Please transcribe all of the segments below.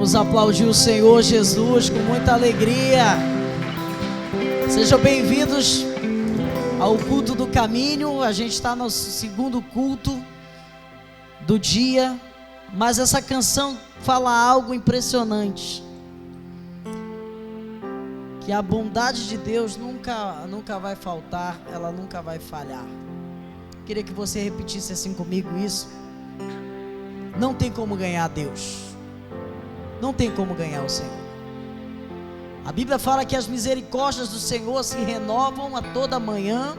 Vamos aplaudir o Senhor Jesus com muita alegria. Sejam bem-vindos ao culto do caminho. A gente está no segundo culto do dia, mas essa canção fala algo impressionante, que a bondade de Deus nunca vai faltar, ela nunca vai falhar. Queria que você repetisse assim comigo isso. Não tem como ganhar Deus, não tem como ganhar o Senhor. A Bíblia fala que as misericórdias do Senhor se renovam a toda manhã,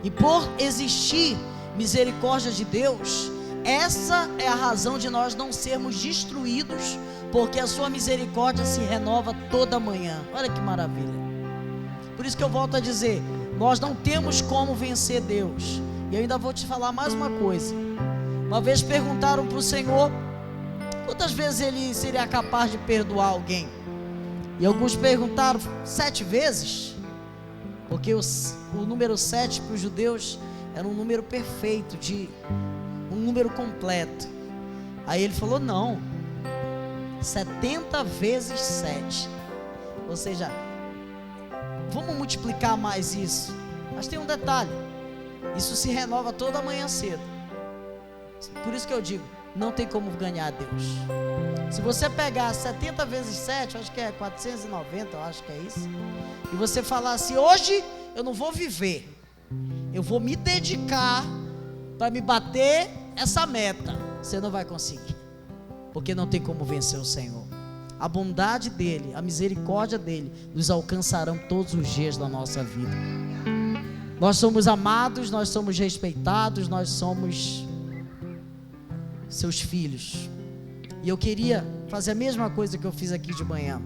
e por existir misericórdia de Deus, essa é a razão de nós não sermos destruídos, porque a sua misericórdia se renova toda manhã. Olha que maravilha. Por isso que eu volto a dizer, nós não temos como vencer Deus. E eu ainda vou te falar mais uma coisa. Uma vez perguntaram para o Senhor quantas vezes Ele seria capaz de perdoar alguém, e alguns perguntaram 7 vezes, porque o número 7 para os judeus era um número perfeito, um número completo. Aí Ele falou: não, 70 vezes 7, ou seja, vamos multiplicar mais isso. Mas tem um detalhe, isso se renova toda manhã cedo. Por isso que eu digo, não tem como ganhar a Deus. Se você pegar 70 vezes 7, eu acho que é 490, eu acho que é isso, e você falar assim: hoje eu não vou viver, eu vou me dedicar para me bater essa meta, você não vai conseguir, porque não tem como vencer o Senhor. A bondade dEle, a misericórdia dEle nos alcançarão todos os dias da nossa vida. Nós somos amados, nós somos respeitados, nós somos seus filhos. E eu queria fazer a mesma coisa que eu fiz aqui de manhã.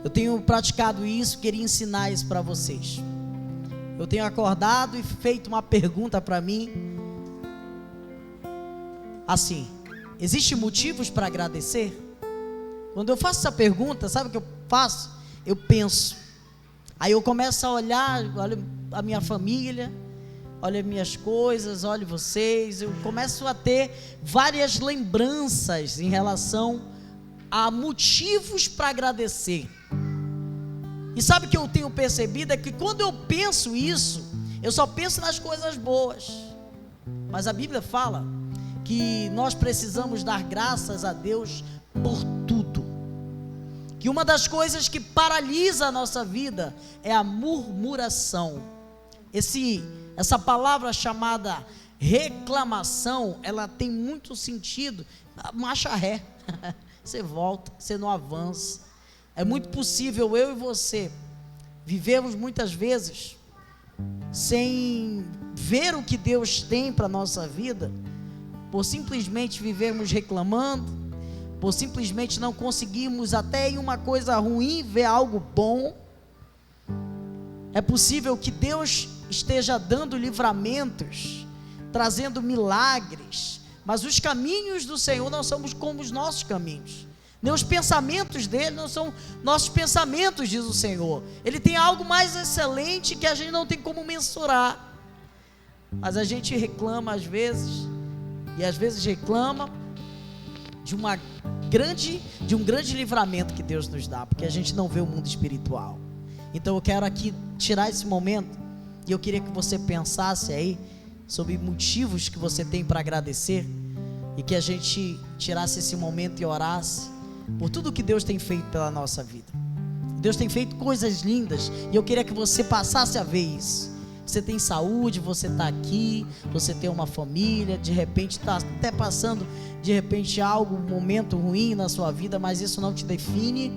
Eu tenho praticado isso, queria ensinar isso para vocês. Eu tenho acordado e feito uma pergunta para mim, assim: existem motivos para agradecer? Quando eu faço essa pergunta, sabe o que eu faço? Eu penso. Aí eu começo a olhar, olho a minha família, olha as minhas coisas, olha vocês, eu começo a ter várias lembranças em relação a motivos para agradecer. E sabe o que eu tenho percebido? É que quando eu penso isso, eu só penso nas coisas boas. Mas a Bíblia fala que nós precisamos dar graças a Deus por tudo. Que uma das coisas que paralisa a nossa vida é a murmuração. Essa palavra chamada reclamação, ela tem muito sentido, marcha ré, você volta, você não avança. É muito possível eu e você vivemos muitas vezes sem ver o que Deus tem para a nossa vida, por simplesmente vivermos reclamando, por simplesmente não conseguirmos até em uma coisa ruim ver algo bom. É possível que Deus esteja dando livramentos, trazendo milagres, mas os caminhos do Senhor não são como os nossos caminhos, nem os pensamentos dele não são nossos pensamentos, diz o Senhor. Ele tem algo mais excelente que a gente não tem como mensurar, mas a gente reclama às vezes, e às vezes reclama de um grande livramento que Deus nos dá, porque a gente não vê o mundo espiritual. Então eu quero aqui tirar esse momento, e eu queria que você pensasse aí sobre motivos que você tem para agradecer, e que a gente tirasse esse momento e orasse por tudo que Deus tem feito pela nossa vida. Deus tem feito coisas lindas, e eu queria que você passasse a ver isso. Você tem saúde, você está aqui, você tem uma família, de repente está até passando, de repente um momento ruim na sua vida, mas isso não te define,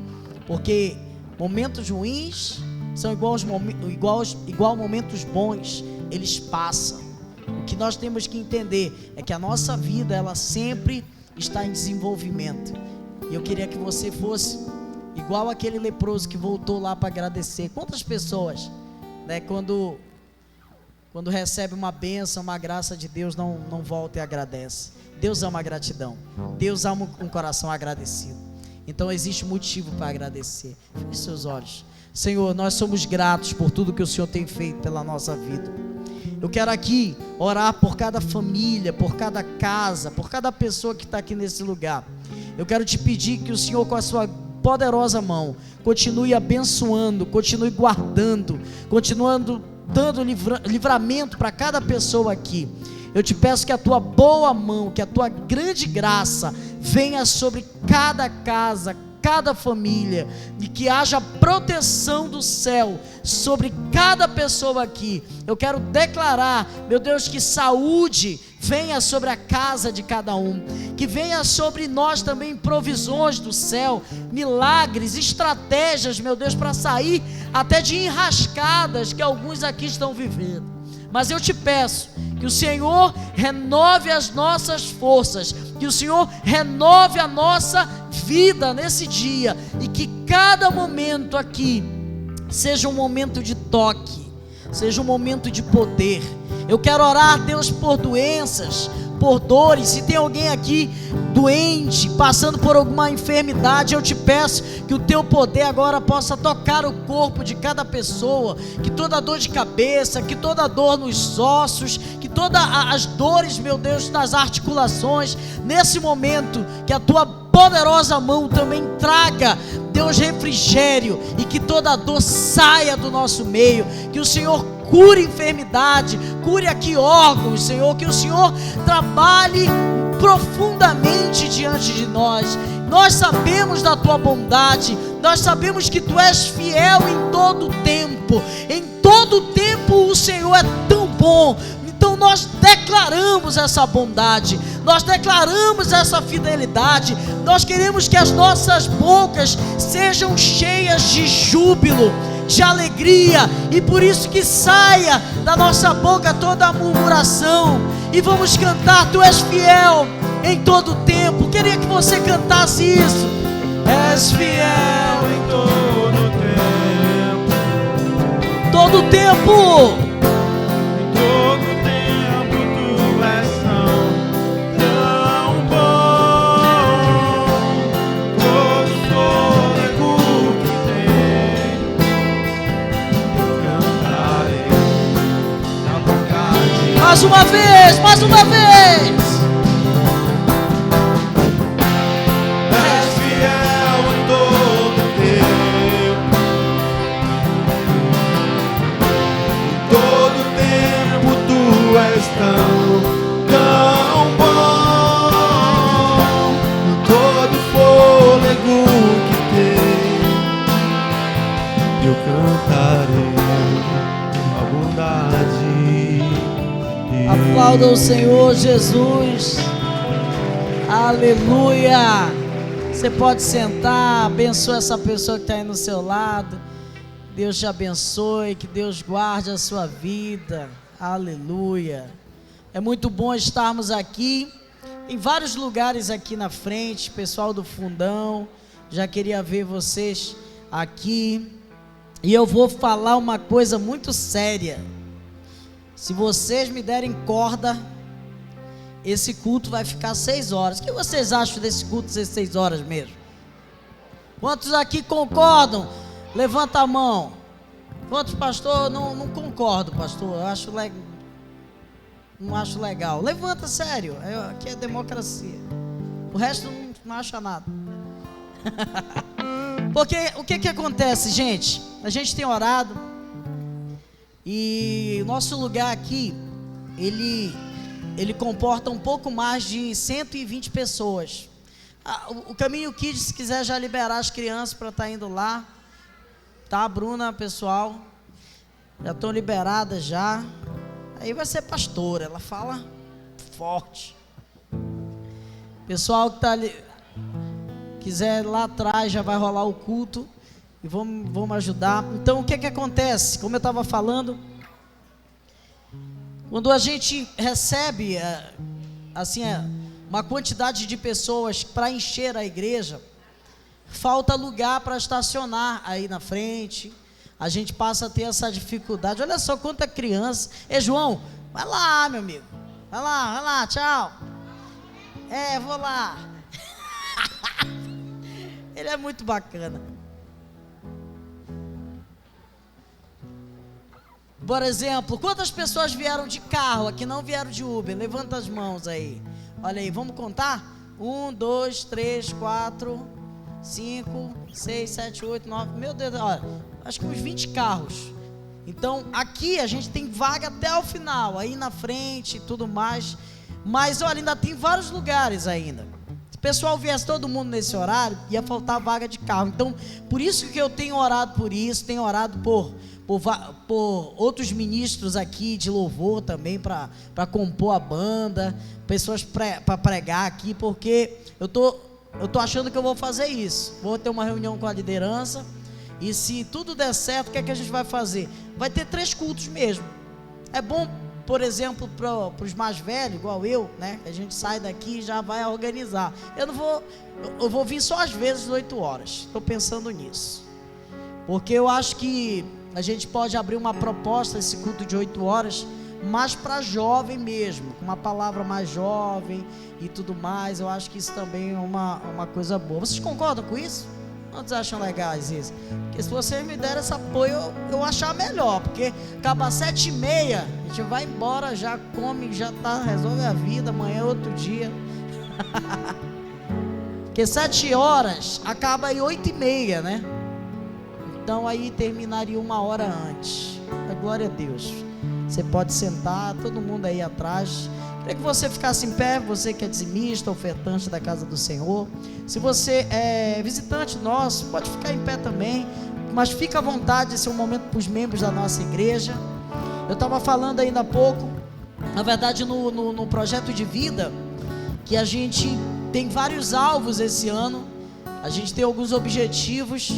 porque momentos ruins são igual momentos bons, eles passam. O que nós temos que entender é que a nossa vida, ela sempre está em desenvolvimento, e eu queria que você fosse igual aquele leproso que voltou lá para agradecer. Quantas pessoas, né, quando recebe uma bênção, uma graça de Deus, não volta e agradece? Deus ama a gratidão, Deus ama um coração agradecido. Então existe motivo para agradecer. Feche seus olhos. Senhor, nós somos gratos por tudo que o Senhor tem feito pela nossa vida. Eu quero aqui orar por cada família, por cada casa, por cada pessoa que está aqui nesse lugar. Eu quero te pedir que o Senhor, com a sua poderosa mão, continue abençoando, continue guardando, continuando dando livramento para cada pessoa aqui. Eu te peço que a tua boa mão, que a tua grande graça venha sobre cada casa, cada família, e que haja proteção do céu sobre cada pessoa aqui. Eu quero declarar, meu Deus, que saúde venha sobre a casa de cada um, que venha sobre nós também provisões do céu, milagres, estratégias, meu Deus, para sair até de enrascadas que alguns aqui estão vivendo. Mas eu te peço que o Senhor renove as nossas forças, que o Senhor renove a nossa vida nesse dia, e que cada momento aqui seja um momento de toque, seja um momento de poder. Eu quero orar, Deus, por doenças, por dores. Se tem alguém aqui doente, passando por alguma enfermidade, eu te peço que o teu poder agora possa tocar o corpo de cada pessoa, que toda dor de cabeça, que toda dor nos ossos, que todas as dores, meu Deus, nas articulações, nesse momento, que a tua poderosa mão também traga, Deus, refrigério, e que toda dor saia do nosso meio, que o Senhor cure enfermidade, cure aqui órgãos, Senhor, que o Senhor trabalhe profundamente diante de nós. Nós sabemos da tua bondade, nós sabemos que tu és fiel em todo tempo o Senhor é tão bom. Então nós declaramos essa bondade, nós declaramos essa fidelidade, nós queremos que as nossas bocas sejam cheias de júbilo, de alegria, e por isso que saia da nossa boca toda a murmuração, e vamos cantar: tu és fiel em todo tempo. Queria que você cantasse isso. És fiel em todo tempo. Mais uma vez, mais uma vez. És fiel em todo tempo. Em todo tempo tu és tão bom. Em todo fôlego que tem, eu cantarei a bondade. Aplauda o Senhor Jesus. Aleluia. Você pode sentar. Abençoa essa pessoa que está aí no seu lado. Deus te abençoe, que Deus guarde a sua vida. Aleluia. É muito bom estarmos aqui. Em vários lugares aqui na frente, pessoal do fundão, já queria ver vocês aqui. E eu vou falar uma coisa muito séria. Se vocês me derem corda, esse culto vai ficar 6 horas. O que vocês acham desse culto ser 6 horas mesmo? Quantos aqui concordam? Levanta a mão. Quantos, pastor? Não concordo, pastor. Eu acho não acho legal. Levanta, sério. Aqui é democracia. O resto não acha nada. Porque o que acontece, gente? A gente tem orado. E o nosso lugar aqui, ele comporta um pouco mais de 120 pessoas. O Caminho Kids, se quiser já liberar as crianças para estar indo lá, tá, Bruna, pessoal, já estão liberadas já. Aí vai ser pastora, ela fala forte. Pessoal que tá ali, quiser lá atrás, já vai rolar o culto. E vamos ajudar. Então o que acontece? Como eu estava falando, quando a gente recebe assim, uma quantidade de pessoas para encher a igreja, falta lugar para estacionar aí na frente. A gente passa a ter essa dificuldade. Olha só quanta criança. Ei, João, vai lá, meu amigo. Vai lá, tchau. Vou lá. Ele é muito bacana. Por exemplo, quantas pessoas vieram de carro aqui, não vieram de Uber? Levanta as mãos aí. Olha aí, vamos contar? 1, 2, 3, 4, 5, 6, 7, 8, 9. Meu Deus, olha, acho que uns 20 carros. Então aqui a gente tem vaga até o final, aí na frente e tudo mais. Mas olha, ainda tem vários lugares ainda. Se o pessoal viesse todo mundo nesse horário, ia faltar vaga de carro. Então, por isso que eu tenho orado por isso, tenho orado por outros ministros aqui de louvor também, para compor a banda, pessoas para pregar aqui, porque eu tô achando que eu vou fazer isso. Vou ter uma reunião com a liderança, e se tudo der certo, o que é que a gente vai fazer? Vai ter 3 cultos mesmo. É bom, por exemplo, para os mais velhos, igual eu, né? A gente sai daqui e já vai organizar. Eu vou vir só às vezes 8 horas. Estou pensando nisso, porque eu acho que a gente pode abrir uma proposta, esse culto de 8 horas, mais para jovem mesmo, com uma palavra mais jovem e tudo mais. Eu acho que isso também é uma coisa boa. Vocês concordam com isso? Quantos acham legais isso? Porque se vocês me derem esse apoio, eu achar melhor, porque acaba às 7h30, a gente vai embora, já come, já resolve a vida, amanhã é outro dia. Porque 7 horas acaba aí 8h30, né? Então aí terminaria 1 hora antes. Glória a Deus. Você pode sentar, todo mundo aí atrás. Queria que você ficasse em pé, você que é dizimista, ofertante da casa do Senhor. Se você é visitante nosso, pode ficar em pé também, mas fica à vontade, esse é um momento para os membros da nossa igreja. Eu estava falando ainda há pouco, na verdade no projeto de vida, que a gente tem vários alvos esse ano, a gente tem alguns objetivos.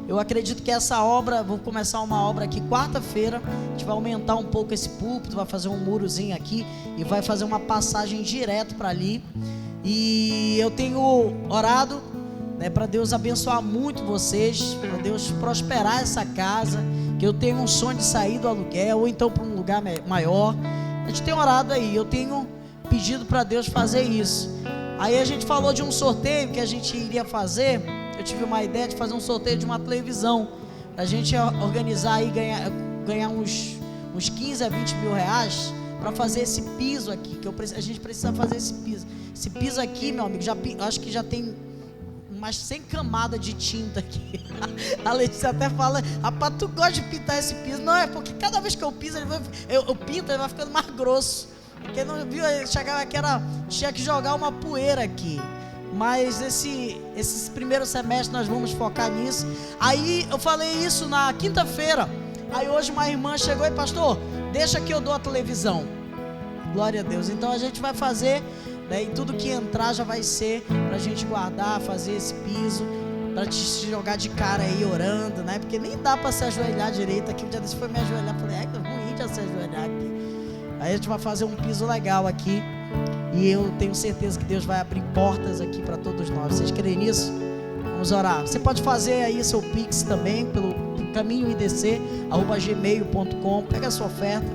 Eu acredito que essa obra, vou começar uma obra aqui quarta-feira, a gente vai aumentar um pouco esse púlpito, vai fazer um murozinho aqui e vai fazer uma passagem direto para ali. E eu tenho orado, né, para Deus abençoar muito vocês, para Deus prosperar essa casa, que eu tenho um sonho de sair do aluguel ou então para um lugar maior. A gente tem orado aí, eu tenho pedido para Deus fazer isso. Aí a gente falou de um sorteio que a gente iria fazer. Eu tive uma ideia de fazer um sorteio de uma televisão, a gente organizar e ganhar uns 15 a 20 mil reais para fazer esse piso aqui, que a gente precisa fazer esse piso. Esse piso aqui, meu amigo, acho que já tem umas 100 camadas de tinta aqui. A Letícia até fala: rapaz, tu gosta de pintar esse piso? Não, é porque cada vez que eu piso, eu pinto, ele vai ficando mais grosso. Porque não viu, chegava aqui, tinha que jogar uma poeira aqui. Mas esse primeiro semestre nós vamos focar nisso. Aí eu falei isso na quinta-feira. Aí hoje uma irmã chegou: e pastor, deixa que eu dou a televisão. Glória a Deus. Então a gente vai fazer, né, e tudo que entrar já vai ser pra gente guardar, fazer esse piso, pra te jogar de cara aí orando, né? Porque nem dá pra se ajoelhar direito aqui. Um dia desse foi me ajoelhar, falei: é ruim de se ajoelhar aqui. Aí a gente vai fazer um piso legal aqui. E eu tenho certeza que Deus vai abrir portas aqui para todos nós. Vocês creem nisso? Vamos orar. Você pode fazer aí seu Pix também pelo caminhoidc@gmail.com. Pega a sua oferta.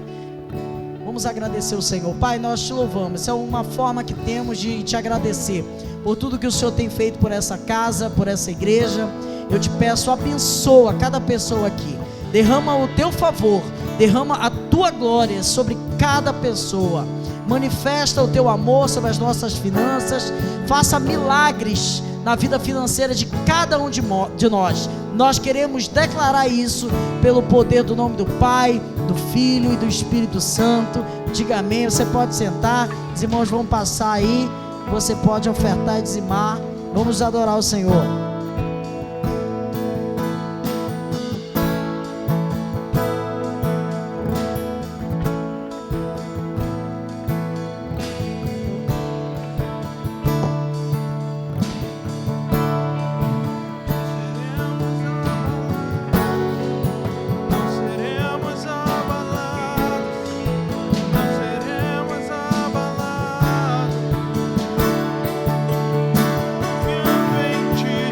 Vamos agradecer o Senhor. Pai, nós te louvamos. Essa é uma forma que temos de te agradecer por tudo que o Senhor tem feito por essa casa, por essa igreja. Eu te peço, abençoa cada pessoa aqui. Derrama o teu favor, derrama a tua glória sobre cada pessoa. Manifesta o teu amor sobre as nossas finanças. Faça milagres na vida financeira de cada um de nós. Nós queremos declarar isso pelo poder do nome do Pai, do Filho e do Espírito Santo. Diga amém. Você pode sentar, os irmãos vão passar aí. Você pode ofertar e dizimar. Vamos adorar o Senhor.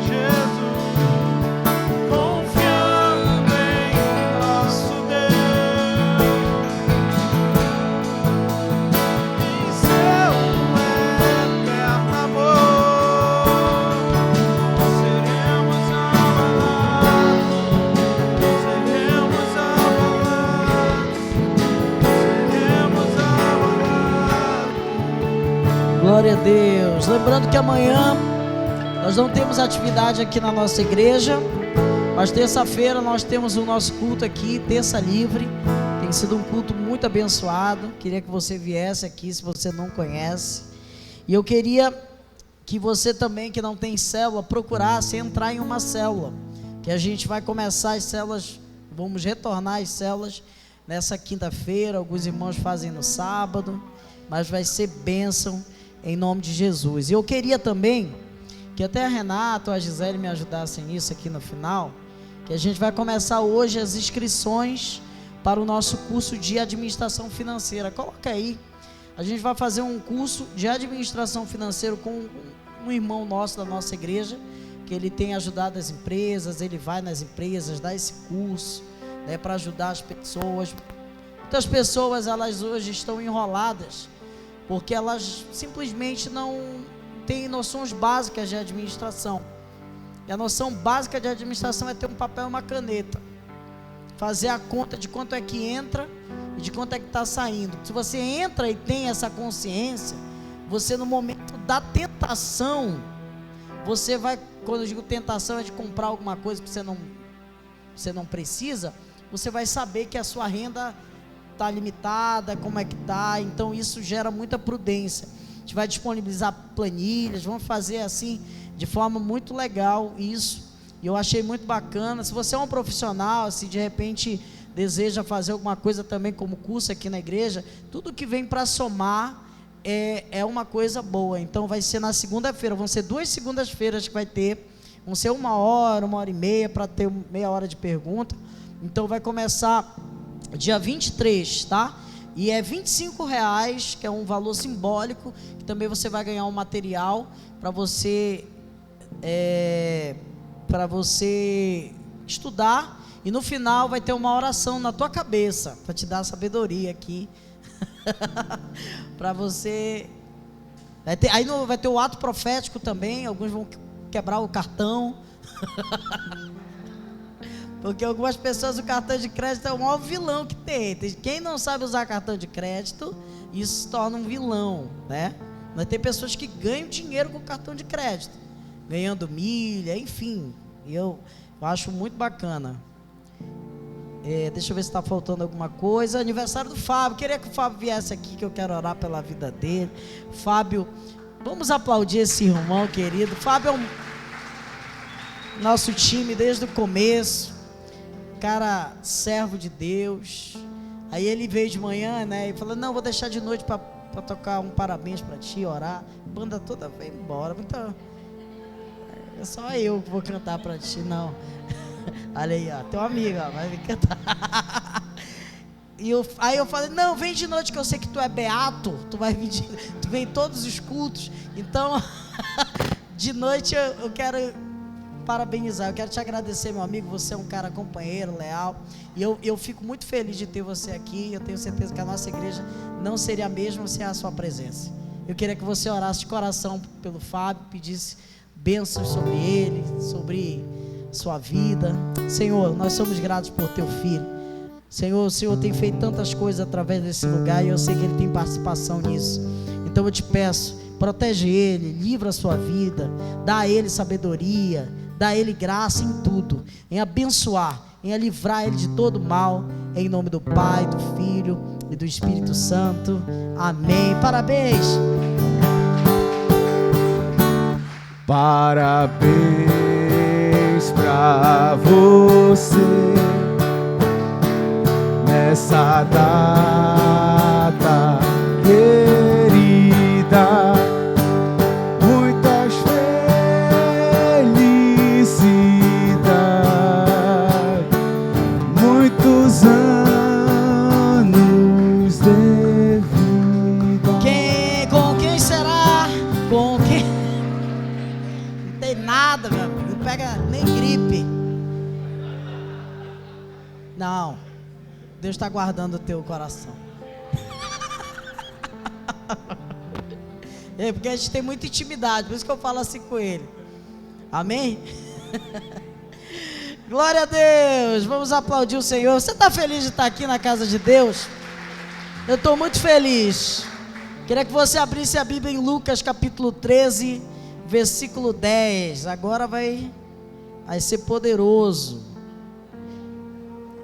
De Glória a Deus. Lembrando que amanhã nós não temos atividade aqui na nossa igreja, mas terça-feira nós temos o nosso culto aqui, terça livre. Tem sido um culto muito abençoado. Queria que você viesse aqui, se você não conhece. E eu queria que você também, que não tem célula, procurasse entrar em uma célula, que a gente vai começar as células, vamos retornar as células nessa quinta-feira. Alguns irmãos fazem no sábado, mas vai ser bênção em nome de Jesus. E eu queria também que até a Renata ou a Gisele me ajudassem nisso aqui no final, que a gente vai começar hoje as inscrições para o nosso curso de administração financeira. Coloca aí, a gente vai fazer um curso de administração financeira com um irmão nosso da nossa igreja, que ele tem ajudado as empresas, ele vai nas empresas, dá esse curso, né, para ajudar as pessoas. Muitas pessoas, elas hoje estão enroladas, porque elas simplesmente não têm noções básicas de administração. E a noção básica de administração é ter um papel e uma caneta, fazer a conta de quanto é que entra e de quanto é que está saindo. Se você entra e tem essa consciência, você no momento da tentação, você vai, quando eu digo tentação é de comprar alguma coisa que você não precisa, você vai saber que a sua renda está limitada, como é que está. Então isso gera muita prudência. A gente vai disponibilizar planilhas, vamos fazer assim de forma muito legal isso, e eu achei muito bacana. Se você é um profissional, se de repente deseja fazer alguma coisa também como curso aqui na igreja, tudo que vem para somar é uma coisa boa. Então vai ser na segunda-feira, vão ser 2 segundas-feiras que vai ter, vão ser 1 hora, 1h30, para ter meia hora de pergunta. Então vai começar dia 23, tá? E é R$25, que é um valor simbólico, que também você vai ganhar um material para você estudar, e no final vai ter uma oração na tua cabeça, para te dar sabedoria aqui, para você, vai ter o ato profético também. Alguns vão quebrar o cartão, porque algumas pessoas, o cartão de crédito é o maior vilão que tem. Quem não sabe usar cartão de crédito, isso se torna um vilão, né? Mas tem pessoas que ganham dinheiro com cartão de crédito, ganhando milha, enfim. E eu acho muito bacana. Deixa eu ver se está faltando alguma coisa. Aniversário do Fábio, queria que o Fábio viesse aqui, que eu quero orar pela vida dele. Fábio, vamos aplaudir esse irmão querido. Fábio é nosso time desde o começo, cara, servo de Deus. Aí ele veio de manhã, né, e falou: não, vou deixar de noite para tocar um parabéns para ti, orar. A banda toda veio embora. Então, é só eu que vou cantar para ti, não. Olha aí, ó, teu amigo, ó, vai me cantar. Aí eu falei: não, vem de noite, que eu sei que tu é beato, tu vem em todos os cultos. Então, de noite eu quero parabenizar, eu quero te agradecer, meu amigo. Você é um cara companheiro, leal, e eu fico muito feliz de ter você aqui. Eu tenho certeza que a nossa igreja não seria a mesma sem a sua presença. Eu queria que você orasse de coração pelo Fábio, pedisse bênçãos sobre ele, sobre sua vida. Senhor, nós somos gratos por teu filho. Senhor, o Senhor tem feito tantas coisas através desse lugar, e eu sei que ele tem participação nisso. Então eu te peço, protege ele, livra a sua vida, dá a ele sabedoria, dá a ele graça em tudo, em abençoar, em livrar ele de todo mal, em nome do Pai, do Filho e do Espírito Santo. Amém. Parabéns. Parabéns pra você nessa data querida. Muitas felicidades, muitos anos de vida. Com quem será? Com quem? Não tem nada, meu amigo. Não pega nem gripe. Não. Deus está guardando o teu coração. Porque a gente tem muita intimidade, por isso que eu falo assim com ele. Amém? Glória a Deus. Vamos aplaudir o Senhor. Você está feliz de estar aqui na casa de Deus? Eu estou muito feliz. Queria que você abrisse a Bíblia em Lucas capítulo 13, versículo 10. Agora vai ser poderoso.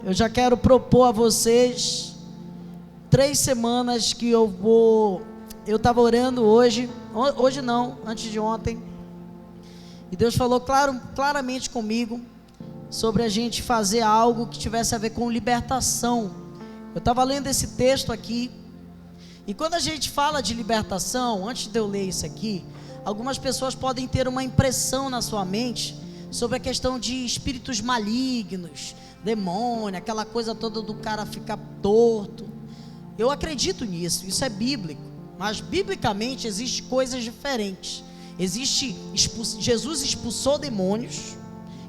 Eu já quero propor a vocês 3 semanas que eu estava orando hoje não, antes de ontem, e Deus falou claramente comigo sobre a gente fazer algo que tivesse a ver com libertação. Eu estava lendo esse texto aqui, e quando a gente fala de libertação, antes de eu ler isso aqui, algumas pessoas podem ter uma impressão na sua mente sobre a questão de espíritos malignos, demônio, aquela coisa toda do cara ficar torto. Eu acredito nisso, isso é bíblico, mas biblicamente existem coisas diferentes. Jesus expulsou demônios,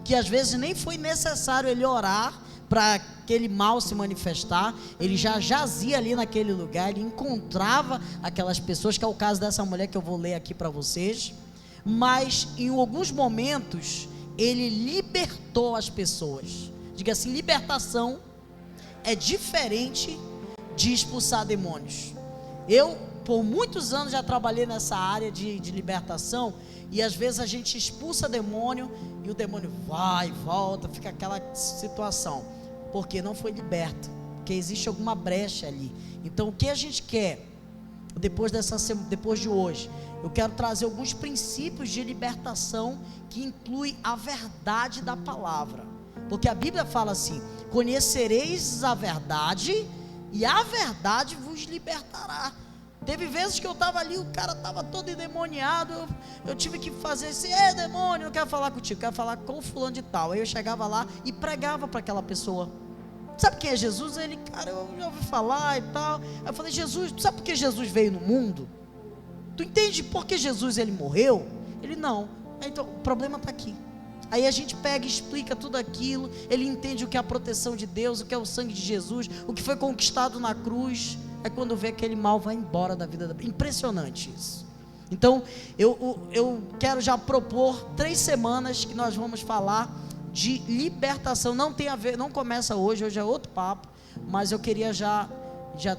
que às vezes nem foi necessário ele orar para aquele mal se manifestar. Ele já jazia ali naquele lugar, ele encontrava aquelas pessoas, que é o caso dessa mulher que eu vou ler aqui para vocês. Mas em alguns momentos ele libertou as pessoas. Diga assim: libertação é diferente de expulsar demônios. Eu, por muitos anos, já trabalhei nessa área de libertação, e às vezes a gente expulsa demônio, e o demônio vai e volta, fica aquela situação, porque não foi liberto, porque existe alguma brecha ali. Então o que a gente quer, depois de hoje, eu quero trazer alguns princípios de libertação, que inclui a verdade da palavra, porque a Bíblia fala assim: conhecereis a verdade, e a verdade vos libertará. Teve vezes que eu estava ali, o cara estava todo endemoniado, eu tive que fazer assim: demônio, não quero falar contigo, quero falar com o fulano de tal. Aí eu chegava lá e pregava para aquela pessoa. Sabe quem é Jesus? Ele: cara, eu já ouvi falar e tal. Aí eu falei: Jesus, tu sabe por que Jesus veio no mundo? Tu entende por que Jesus ele morreu? Ele: não. Então o problema está aqui. Aí a gente pega e explica tudo aquilo, ele entende o que é a proteção de Deus, o que é o sangue de Jesus, o que foi conquistado na cruz. É quando vê aquele mal vai embora da vida. Impressionante isso. Então eu quero já propor 3 semanas que nós vamos falar de libertação. Não tem a ver, não começa hoje é outro papo, mas eu queria já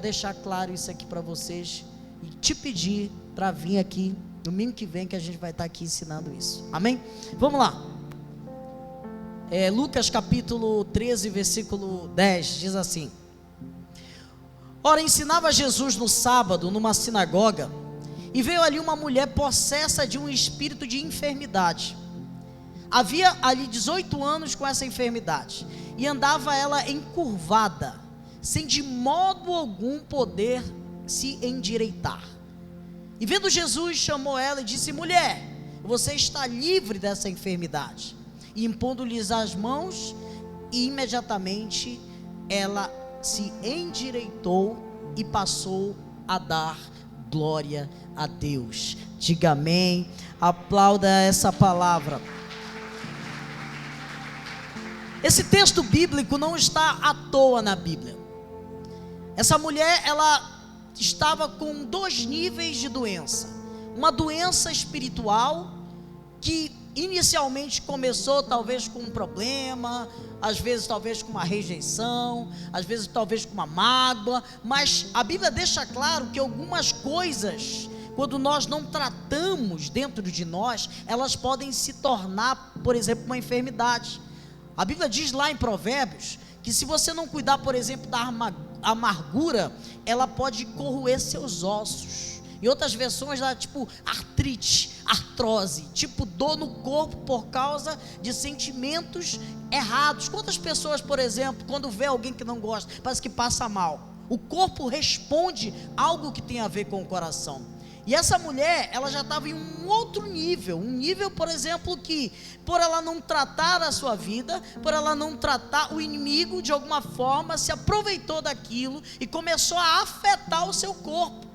deixar claro isso aqui para vocês, e te pedir para vir aqui domingo que vem, que a gente vai estar aqui ensinando isso. Amém? Vamos lá. Lucas capítulo 13, versículo 10, diz assim: ora, ensinava Jesus no sábado numa sinagoga, e veio ali uma mulher possessa de um espírito de enfermidade. Havia ali 18 anos com essa enfermidade, e andava ela encurvada, sem de modo algum poder se endireitar. E vendo Jesus, chamou ela e disse: mulher, você está livre dessa enfermidade. E impondo-lhes as mãos, e imediatamente ela se endireitou e passou a dar glória a Deus. Diga amém, aplauda essa palavra. Esse texto bíblico não está à toa na Bíblia. Essa mulher, ela estava com 2 níveis de doença. Uma doença espiritual, que inicialmente começou talvez com um problema, às vezes talvez com uma rejeição, às vezes talvez com uma mágoa, mas a Bíblia deixa claro que algumas coisas, quando nós não tratamos dentro de nós, elas podem se tornar, por exemplo, uma enfermidade. A Bíblia diz lá em Provérbios que se você não cuidar, por exemplo, da amargura, ela pode corroer seus ossos. Em outras versões dá tipo artrite, artrose, tipo dor no corpo por causa de sentimentos errados. Quantas pessoas, por exemplo, quando vê alguém que não gosta, parece que passa mal, o corpo responde algo que tem a ver com o coração. E essa mulher, ela já estava em um outro nível, por exemplo, que por ela não tratar a sua vida, por ela não tratar, o inimigo de alguma forma se aproveitou daquilo e começou a afetar o seu corpo.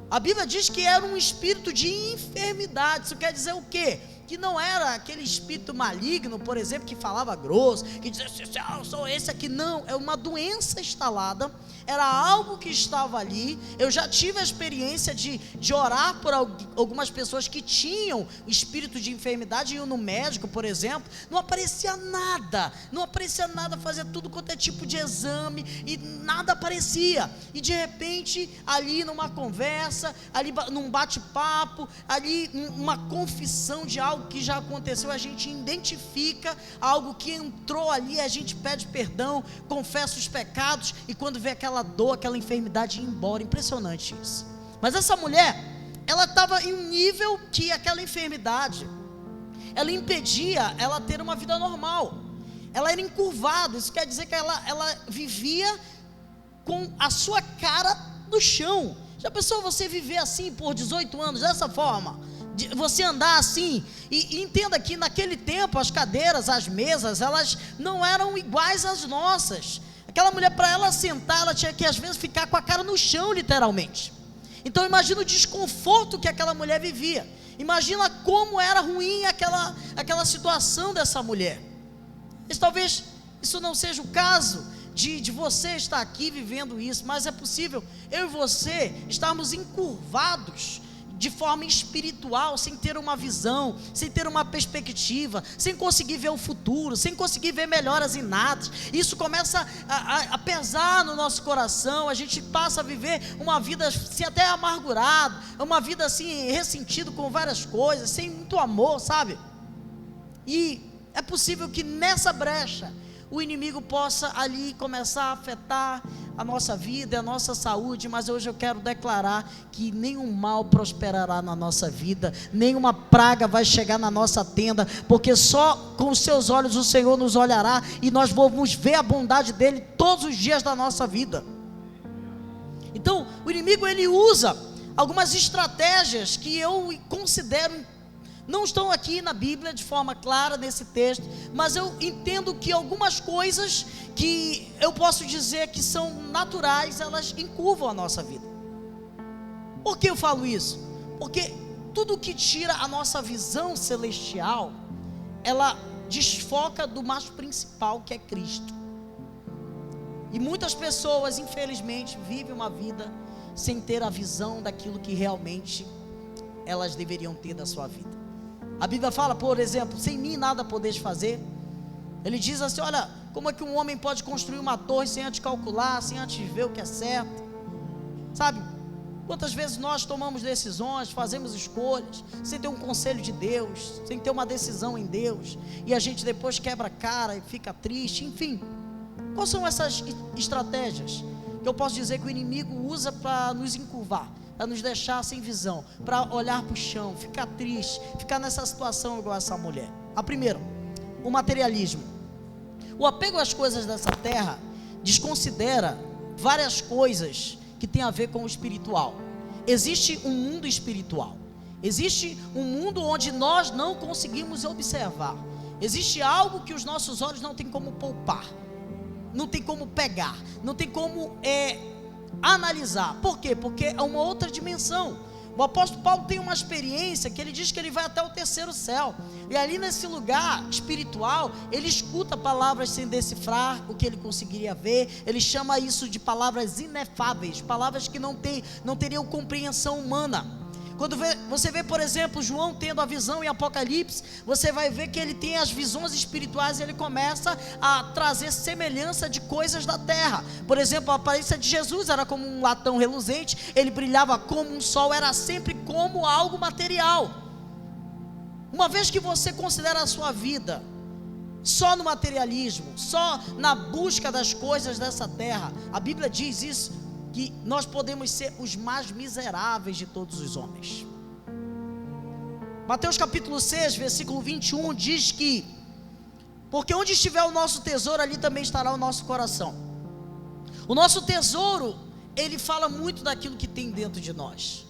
A Bíblia diz que era um espírito de enfermidade. Isso quer dizer o quê? que não era aquele espírito maligno, por exemplo, que falava grosso, que dizia assim, eu sou esse aqui. Não, é uma doença instalada, era algo que estava ali. Eu já tive a experiência de orar por algumas pessoas que tinham espírito de enfermidade, iam no médico, por exemplo, não aparecia nada, fazia tudo quanto é tipo de exame, e nada aparecia, e de repente, ali numa conversa, ali num bate-papo, ali uma confissão de algo que já aconteceu, a gente identifica algo que entrou ali, a gente pede perdão, confessa os pecados, e quando vê aquela dor, aquela enfermidade ir embora. Impressionante isso. Mas essa mulher, ela estava em um nível que aquela enfermidade, ela impedia ela ter uma vida normal. Ela era encurvada, isso quer dizer que ela vivia com a sua cara no chão. Já pensou você viver assim por 18 anos, dessa forma? Você andar assim, e entenda que naquele tempo as cadeiras, as mesas, elas não eram iguais às nossas. Aquela mulher, para ela sentar, ela tinha que às vezes ficar com a cara no chão, literalmente. Então imagina o desconforto que aquela mulher vivia, imagina como era ruim aquela situação dessa mulher. Mas talvez isso não seja o caso de você estar aqui vivendo isso, mas é possível eu e você estarmos encurvados de forma espiritual, sem ter uma visão, sem ter uma perspectiva, sem conseguir ver o futuro, sem conseguir ver melhoras em nada. Isso começa a pesar no nosso coração, a gente passa a viver uma vida assim, até amargurado, uma vida assim, ressentido com várias coisas, sem muito amor, sabe? E é possível que nessa brecha o inimigo possa ali começar a afetar a nossa vida, a nossa saúde, mas hoje eu quero declarar que nenhum mal prosperará na nossa vida, nenhuma praga vai chegar na nossa tenda, porque só com os seus olhos o Senhor nos olhará, e nós vamos ver a bondade dEle todos os dias da nossa vida. Então, o inimigo, ele usa algumas estratégias que eu considero, não estão aqui na Bíblia de forma clara nesse texto, mas eu entendo que algumas coisas que eu posso dizer que são naturais, elas encurvam a nossa vida. Por que eu falo isso? Porque tudo que tira a nossa visão celestial, ela desfoca do mais principal, que é Cristo. E muitas pessoas, infelizmente, vivem uma vida sem ter a visão daquilo que realmente elas deveriam ter da sua vida. A Bíblia fala, por exemplo, sem mim nada podeis fazer. Ele diz assim, olha, como é que um homem pode construir uma torre sem antes calcular, sem antes ver o que é certo? Sabe, quantas vezes nós tomamos decisões, fazemos escolhas, sem ter um conselho de Deus, sem ter uma decisão em Deus, e a gente depois quebra a cara e fica triste, enfim. Quais são essas estratégias que eu posso dizer que o inimigo usa para nos encurvar, para nos deixar sem visão, para olhar para o chão, ficar triste, ficar nessa situação igual essa mulher? A primeira, o materialismo. O apego às coisas dessa terra desconsidera várias coisas que tem a ver com o espiritual. Existe um mundo espiritual, existe um mundo onde nós não conseguimos observar, existe algo que os nossos olhos não tem como poupar, não tem como pegar, não tem como analisar. Por quê? Porque é uma outra dimensão. O apóstolo Paulo tem uma experiência que ele diz que ele vai até o terceiro céu, e ali nesse lugar espiritual, ele escuta palavras sem decifrar o que ele conseguiria ver. Ele chama isso de palavras inefáveis, palavras que não teriam compreensão humana. Quando você vê, por exemplo, João tendo a visão em Apocalipse, você vai ver que ele tem as visões espirituais, e ele começa a trazer semelhança de coisas da terra. Por exemplo, a aparência de Jesus era como um latão reluzente, ele brilhava como um sol, era sempre como algo material. Uma vez que você considera a sua vida só no materialismo, só na busca das coisas dessa terra, a Bíblia diz isso, que nós podemos ser os mais miseráveis de todos os homens. Mateus capítulo 6, versículo 21 diz que, porque onde estiver o nosso tesouro, ali também estará o nosso coração. O nosso tesouro, ele fala muito daquilo que tem dentro de nós.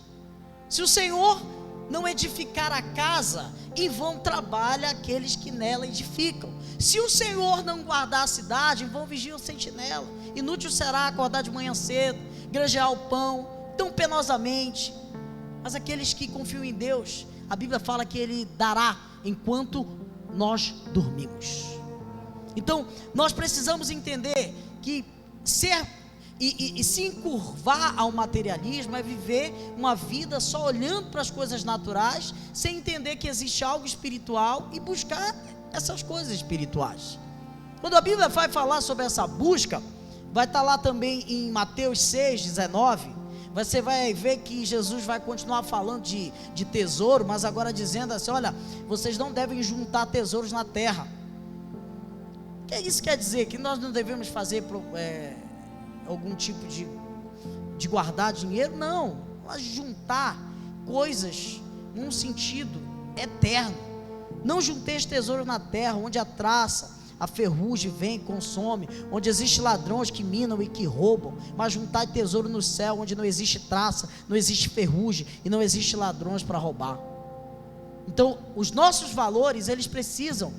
Se o Senhor não edificar a casa, em vão trabalha aqueles que nela edificam. Se o Senhor não guardar a cidade, em vão vigia o sentinela. Inútil será acordar de manhã cedo, granjear o pão tão penosamente. Mas aqueles que confiam em Deus, a Bíblia fala que Ele dará enquanto nós dormimos. Então, nós precisamos entender que ser e se encurvar ao materialismo é viver uma vida só olhando para as coisas naturais, sem entender que existe algo espiritual e buscar essas coisas espirituais. Quando a Bíblia vai falar sobre essa busca, vai estar lá também em Mateus 6,19, você vai ver que Jesus vai continuar falando de tesouro, mas agora dizendo assim: olha, vocês não devem juntar tesouros na terra. O que isso quer dizer? Que nós não devemos fazer algum tipo de guardar dinheiro? Não, mas juntar coisas num sentido eterno. Não junteis tesouros na terra, onde a traça, a ferrugem vem e consome, onde existem ladrões que minam e que roubam, mas juntai tesouro no céu, onde não existe traça, não existe ferrugem e não existe ladrões para roubar. Então, os nossos valores, eles precisam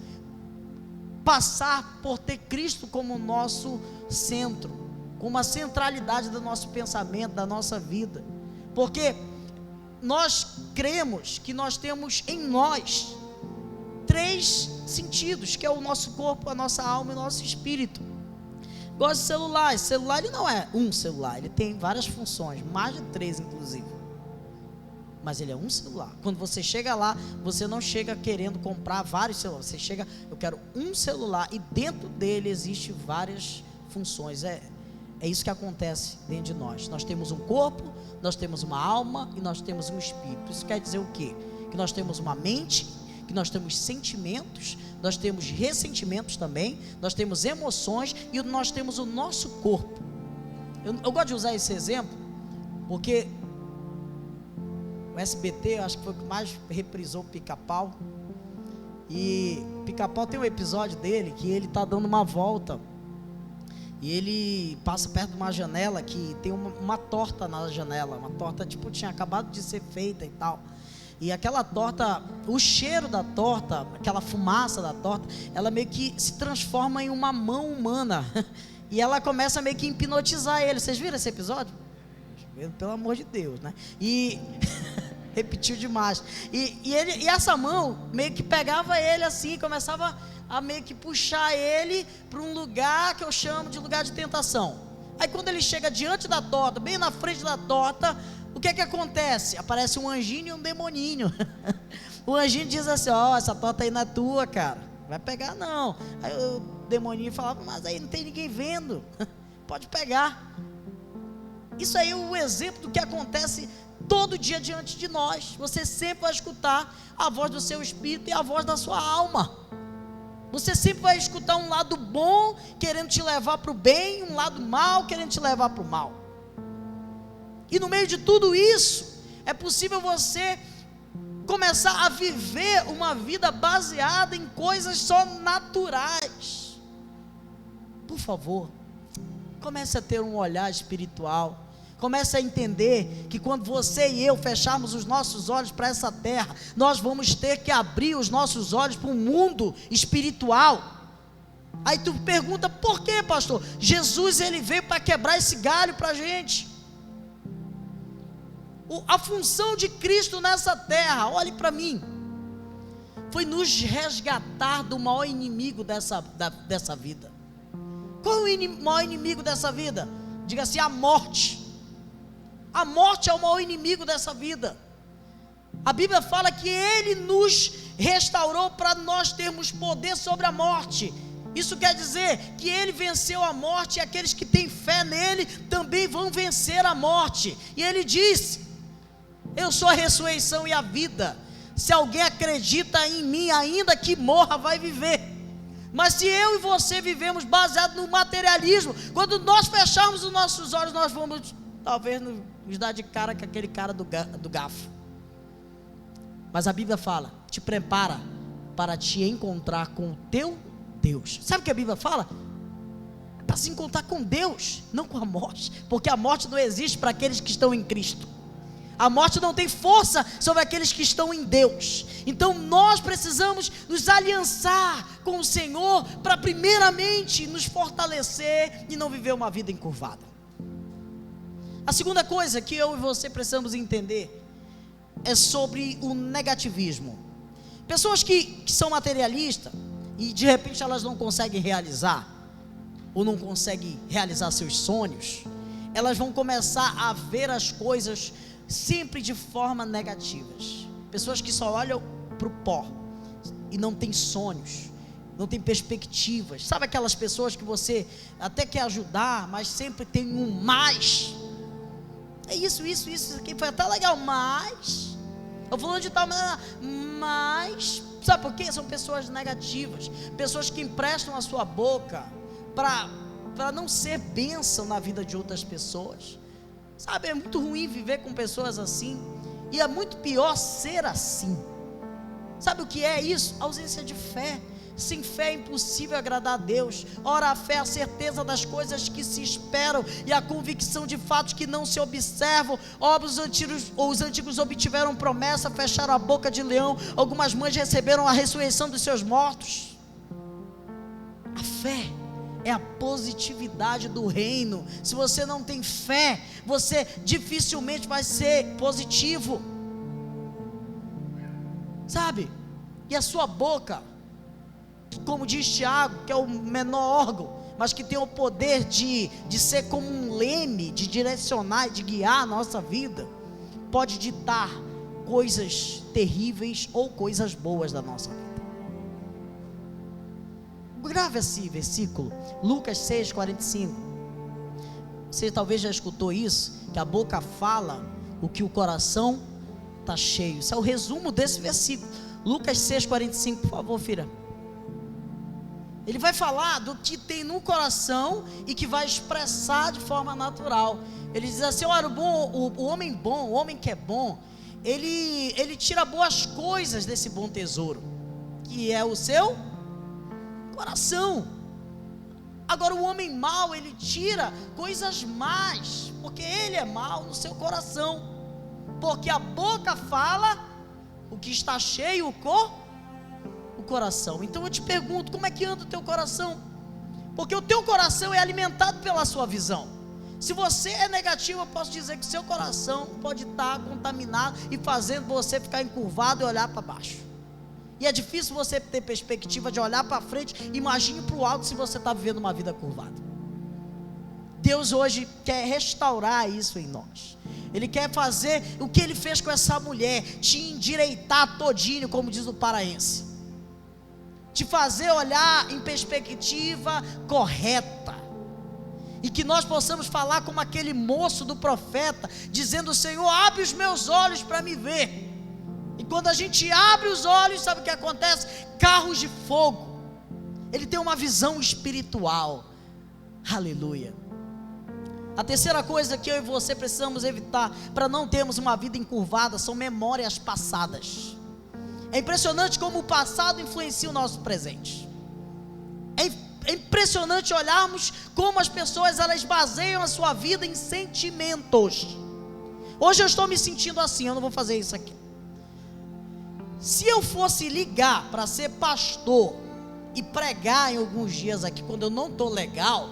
passar por ter Cristo como nosso centro, com uma centralidade do nosso pensamento, da nossa vida, porque nós cremos que nós temos em nós 3 sentidos, que é o nosso corpo, a nossa alma e o nosso espírito. Gosto de celular. Esse celular, ele não é um celular, ele tem várias funções, mais de 3 inclusive, mas ele é um celular. Quando você chega lá, você não chega querendo comprar vários celulares, você chega: eu quero um celular, e dentro dele existe várias funções. É isso que acontece dentro de nós. Nós temos um corpo, nós temos uma alma e nós temos um espírito. Isso quer dizer o quê? Que nós temos uma mente, que nós temos sentimentos, nós temos ressentimentos também, nós temos emoções e nós temos o nosso corpo. Eu gosto de usar esse exemplo porque o SBT, eu acho que foi o que mais reprisou o Pica-Pau, e o Pica-Pau tem um episódio dele que ele está dando uma volta e ele passa perto de uma janela que tem uma torta na janela, uma torta tipo tinha acabado de ser feita e tal. E aquela torta, o cheiro da torta, aquela fumaça da torta, ela meio que se transforma em uma mão humana e ela começa meio que hipnotizar ele. Vocês viram esse episódio? Pelo amor de Deus, né? E repetiu demais. E essa mão meio que pegava ele assim, começava a meio que puxar ele para um lugar que eu chamo de lugar de tentação. Aí quando ele chega diante da torta, bem na frente da torta, o que acontece? Aparece um anjinho e um demoninho. O anjinho diz assim: ó, essa torta aí não é tua, cara, vai pegar não. Aí o demoninho falava: mas aí não tem ninguém vendo, pode pegar. Isso aí é o exemplo do que acontece todo dia diante de nós. Você sempre vai escutar a voz do seu espírito e a voz da sua alma. Você sempre vai escutar um lado bom querendo te levar para o bem, um lado mal querendo te levar para o mal. E no meio de tudo isso, é possível você começar a viver uma vida baseada em coisas só naturais. Por favor, comece a ter um olhar espiritual. Comece a entender que quando você e eu fecharmos os nossos olhos para essa terra, nós vamos ter que abrir os nossos olhos para um mundo espiritual. Aí tu pergunta: por que, pastor? Jesus, ele veio para quebrar esse galho para a gente. A função de Cristo nessa terra, olhe para mim, foi nos resgatar do maior inimigo dessa vida. Qual é o maior inimigo dessa vida? Diga assim: a morte. A morte é o maior inimigo dessa vida. A Bíblia fala que Ele nos restaurou para nós termos poder sobre a morte. Isso quer dizer que Ele venceu a morte, e aqueles que têm fé nele também vão vencer a morte. E Ele disse: eu sou a ressurreição e a vida. Se alguém acredita em mim, ainda que morra, vai viver. Mas se eu e você vivemos baseado no materialismo, quando nós fecharmos os nossos olhos, nós vamos talvez nos dar de cara com aquele cara do garfo. Mas a Bíblia fala: te prepara para te encontrar com o teu Deus. Sabe o que a Bíblia fala? Para se encontrar com Deus, não com a morte, porque a morte não existe para aqueles que estão em Cristo. A morte não tem força sobre aqueles que estão em Deus. Então nós precisamos nos aliançar com o Senhor para primeiramente nos fortalecer e não viver uma vida encurvada. A segunda coisa que eu e você precisamos entender é sobre o negativismo. Pessoas que são materialistas e de repente elas não conseguem realizar, ou não conseguem realizar seus sonhos, elas vão começar a ver as coisas sempre de forma negativas. Pessoas que só olham para o pó e não têm sonhos, não tem perspectivas. Sabe aquelas pessoas que você até quer ajudar, mas sempre tem um mais? É isso aqui foi até legal, mas eu falando de tal maneira, mas sabe por quê? São pessoas negativas, pessoas que emprestam a sua boca para não ser bênção na vida de outras pessoas. Sabe, é muito ruim viver com pessoas assim, e é muito pior ser assim. Sabe o que é isso? Ausência de fé. Sem fé é impossível agradar a Deus. Ora, a fé é a certeza das coisas que se esperam e a convicção de fatos que não se observam. Os antigos obtiveram promessa, fecharam a boca de leão. Algumas mães receberam a ressurreição dos seus mortos. A fé é a positividade do reino. Se você não tem fé, você dificilmente vai ser positivo. Sabe? E a sua boca, como diz Tiago, que é o menor órgão, mas que tem o poder de ser como um leme, de direcionar e de guiar a nossa vida, pode ditar coisas terríveis ou coisas boas da nossa vida. Grave esse versículo, Lucas 6,45. Você talvez já escutou isso, que a boca fala o que o coração está cheio. Isso é o resumo desse versículo. Lucas 6,45, por favor, filha. Ele vai falar do que tem no coração e que vai expressar de forma natural. Ele diz assim: olha, o homem bom, o homem que é bom, ele tira boas coisas desse bom tesouro, que é o seu coração. Agora o homem mau, ele tira coisas más, porque ele é mau no seu coração, porque a boca fala o que está cheio, o coração. Então eu te pergunto, como é que anda o teu coração? Porque o teu coração é alimentado pela sua visão. Se você é negativo, eu posso dizer que seu coração pode estar contaminado e fazendo você ficar encurvado e olhar para baixo. E é difícil você ter perspectiva de olhar para frente. Imagine para o alto se você está vivendo uma vida curvada. Deus hoje quer restaurar isso em nós. Ele quer fazer o que Ele fez com essa mulher, te endireitar todinho, como diz o paraense, te fazer olhar em perspectiva correta, e que nós possamos falar como aquele moço do profeta, dizendo: Senhor, abre os meus olhos para me ver. E quando a gente abre os olhos, sabe o que acontece? Carros de fogo. Ele tem uma visão espiritual. Aleluia. A terceira coisa que eu e você precisamos evitar para não termos uma vida encurvada são memórias passadas. É impressionante como o passado influencia o nosso presente. É impressionante olharmos como as pessoas, elas baseiam a sua vida em sentimentos. Hoje eu estou me sentindo assim, eu não vou fazer isso aqui. Se eu fosse ligar para ser pastor e pregar em alguns dias aqui, quando eu não estou legal,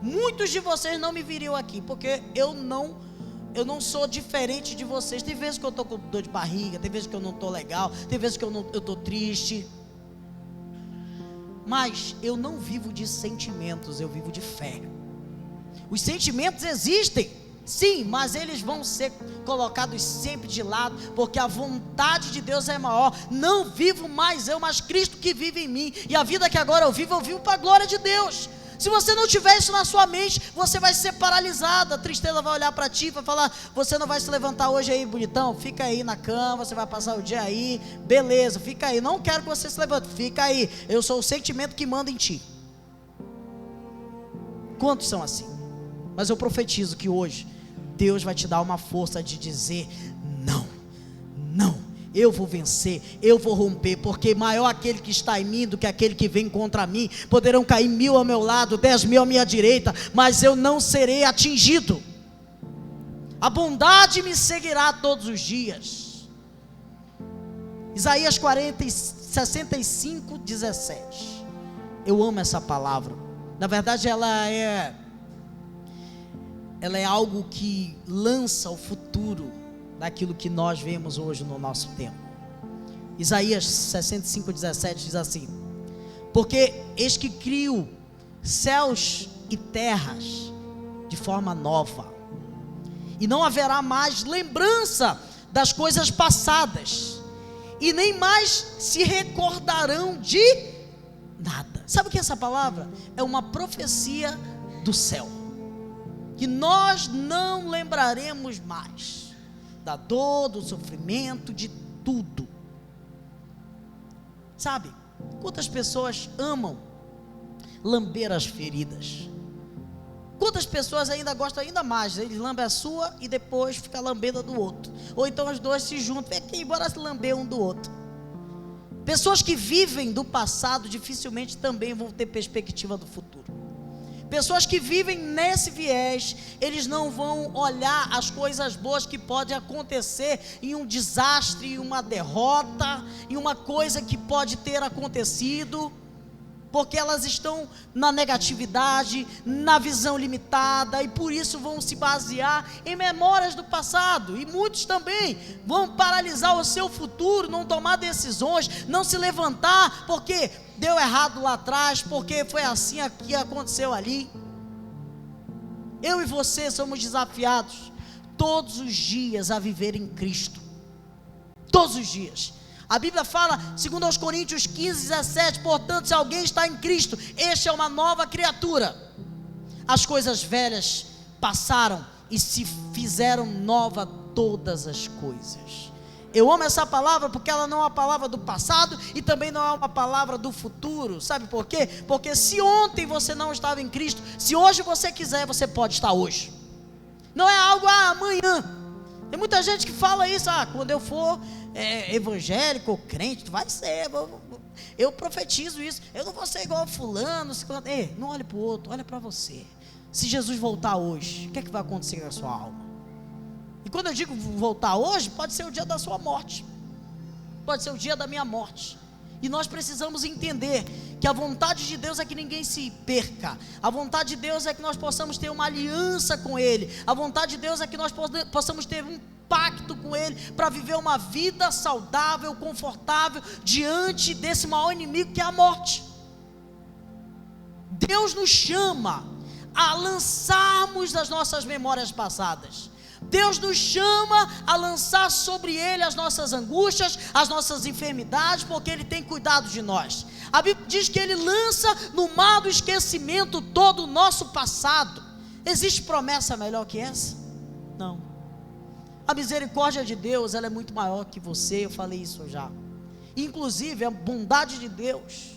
muitos de vocês não me viriam aqui, porque eu não sou diferente de vocês. Tem vezes que eu estou com dor de barriga, tem vezes que eu não estou legal, tem vezes que eu estou triste, mas eu não vivo de sentimentos, eu vivo de fé. Os sentimentos existem, sim, mas eles vão ser colocados sempre de lado, porque a vontade de Deus é maior. Não vivo mais eu, mas Cristo que vive em mim, e a vida que agora eu vivo para a glória de Deus. Se você não tiver isso na sua mente, você vai ser paralisado. A tristeza vai olhar para ti e vai falar: você não vai se levantar hoje aí, bonitão? Fica aí na cama, você vai passar o dia aí, beleza, fica aí, não quero que você se levante, fica aí, eu sou o sentimento que manda em ti. Quantos são assim? Mas eu profetizo que hoje Deus vai te dar uma força de dizer: não, eu vou vencer, eu vou romper, porque maior aquele que está em mim do que aquele que vem contra mim. Poderão cair 1000 ao meu lado, 10.000 à minha direita, mas eu não serei atingido. A bondade me seguirá todos os dias. Isaías 65, 17. Eu amo essa palavra. Na verdade ela é algo que lança o futuro daquilo que nós vemos hoje no nosso tempo. Isaías 65:17 diz assim: porque eis que crio céus e terras de forma nova, e não haverá mais lembrança das coisas passadas, e nem mais se recordarão de nada. Sabe o que é essa palavra? É uma profecia do céu, que nós não lembraremos mais da dor, do sofrimento, de tudo. Sabe, quantas pessoas amam lamber as feridas? Quantas pessoas ainda gostam ainda mais? Eles lambem a sua e depois fica lambendo a do outro. Ou então os dois se juntam, vem aqui, bora se lamber um do outro. Pessoas que vivem do passado dificilmente também vão ter perspectiva do futuro. Pessoas que vivem nesse viés, eles não vão olhar as coisas boas que podem acontecer em um desastre, em uma derrota, em uma coisa que pode ter acontecido, porque elas estão na negatividade, na visão limitada, e por isso vão se basear em memórias do passado. E muitos também vão paralisar o seu futuro, não tomar decisões, não se levantar, porque deu errado lá atrás, porque foi assim que aconteceu ali. Eu e você somos desafiados todos os dias a viver em Cristo, todos os dias. A Bíblia fala, 2 Coríntios 15:17, portanto, se alguém está em Cristo, este é uma nova criatura. As coisas velhas passaram e se fizeram nova todas as coisas. Eu amo essa palavra porque ela não é uma palavra do passado e também não é uma palavra do futuro. Sabe por quê? Porque se ontem você não estava em Cristo, se hoje você quiser, você pode estar hoje. Não é algo amanhã. Tem muita gente que fala isso, quando eu for evangélico ou crente, tu vai ser, eu profetizo isso, eu não vou ser igual a fulano, não olhe para o outro, olha para você. Se Jesus voltar hoje, o que é que vai acontecer com a sua alma? E quando eu digo voltar hoje, pode ser o dia da sua morte, pode ser o dia da minha morte. E nós precisamos entender que a vontade de Deus é que ninguém se perca. A vontade de Deus é que nós possamos ter uma aliança com Ele. A vontade de Deus é que nós possamos ter um pacto com Ele, para viver uma vida saudável, confortável, diante desse maior inimigo que é a morte. Deus nos chama a lançarmos as nossas memórias passadas. Deus nos chama a lançar sobre Ele as nossas angústias, as nossas enfermidades, porque Ele tem cuidado de nós. A Bíblia diz que Ele lança no mar do esquecimento todo o nosso passado. Existe promessa melhor que essa? Não. A misericórdia de Deus, ela é muito maior que você, eu falei isso já. Inclusive, a bondade de Deus,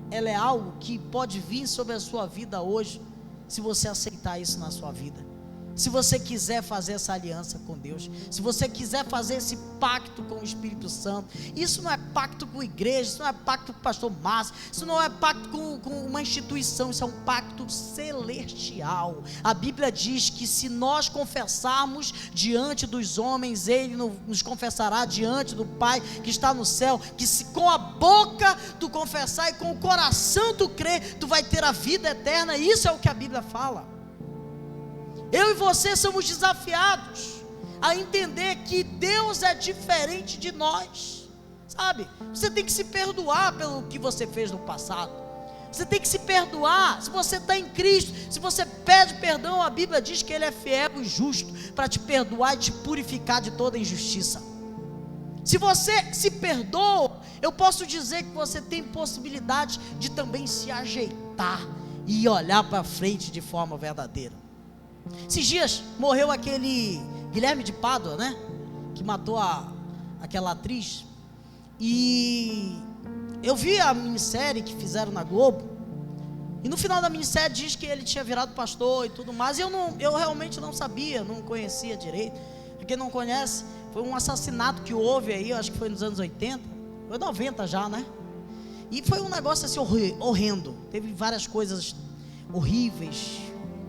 ela é algo que pode vir sobre a sua vida hoje, se você aceitar isso na sua vida. Se você quiser fazer essa aliança com Deus, se você quiser fazer esse pacto com o Espírito Santo. Isso não é pacto com a igreja, isso não é pacto com o pastor Márcio, isso não é pacto com uma instituição, isso é um pacto celestial. A Bíblia diz que se nós confessarmos diante dos homens, Ele nos confessará diante do Pai que está no céu, que se com a boca tu confessar e com o coração tu crer, tu vai ter a vida eterna. Isso é o que a Bíblia fala. Eu e você somos desafiados a entender que Deus é diferente de nós, sabe? Você tem que se perdoar pelo que você fez no passado. Você tem que se perdoar. Se você está em Cristo, se você pede perdão, a Bíblia diz que Ele é fiel e justo para te perdoar e te purificar de toda injustiça. Se você se perdoa, eu posso dizer que você tem possibilidade de também se ajeitar e olhar para frente de forma verdadeira. Esses dias morreu aquele Guilherme de Pádua, né? Que matou aquela atriz. E eu vi a minissérie que fizeram na Globo. E no final da minissérie diz que ele tinha virado pastor e tudo mais. E eu realmente não sabia, não conhecia direito. Para quem não conhece, foi um assassinato que houve aí, eu acho que foi nos anos 80. Foi 90 já, né? E foi um negócio assim horrendo. Teve várias coisas horríveis.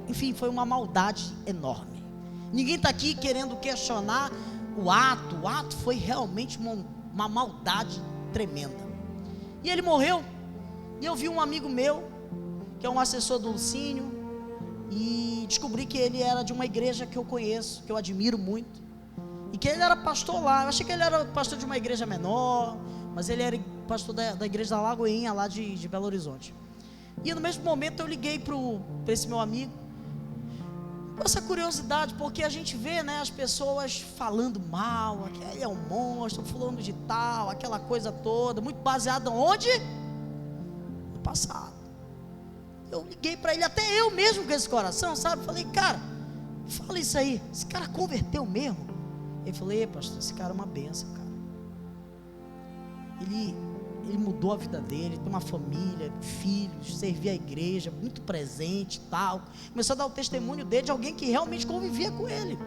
Enfim, foi uma maldade enorme. Ninguém está aqui querendo questionar o ato. O ato foi realmente uma maldade tremenda. E ele morreu. E eu vi um amigo meu, que é um assessor do Lucínio, e descobri que ele era de uma igreja que eu conheço, que eu admiro muito. e que ele era pastor lá. Eu achei que ele era pastor de uma igreja menor, mas ele era pastor da igreja da Lagoinha, lá de Belo Horizonte. E no mesmo momento eu liguei para esse meu amigo, com essa curiosidade, porque a gente vê, né, as pessoas falando mal, aquele é um monstro, fulano de tal, aquela coisa toda, muito baseado onde? No passado. Eu liguei para ele, até eu mesmo com esse coração, sabe? Falei, cara, fala isso aí, esse cara converteu mesmo? Ele falou, pastor, esse cara é uma benção, cara. Ele mudou a vida dele, tem uma família, filhos, servia a igreja, muito presente e tal. Começou a dar o testemunho dele de alguém que realmente convivia com ele.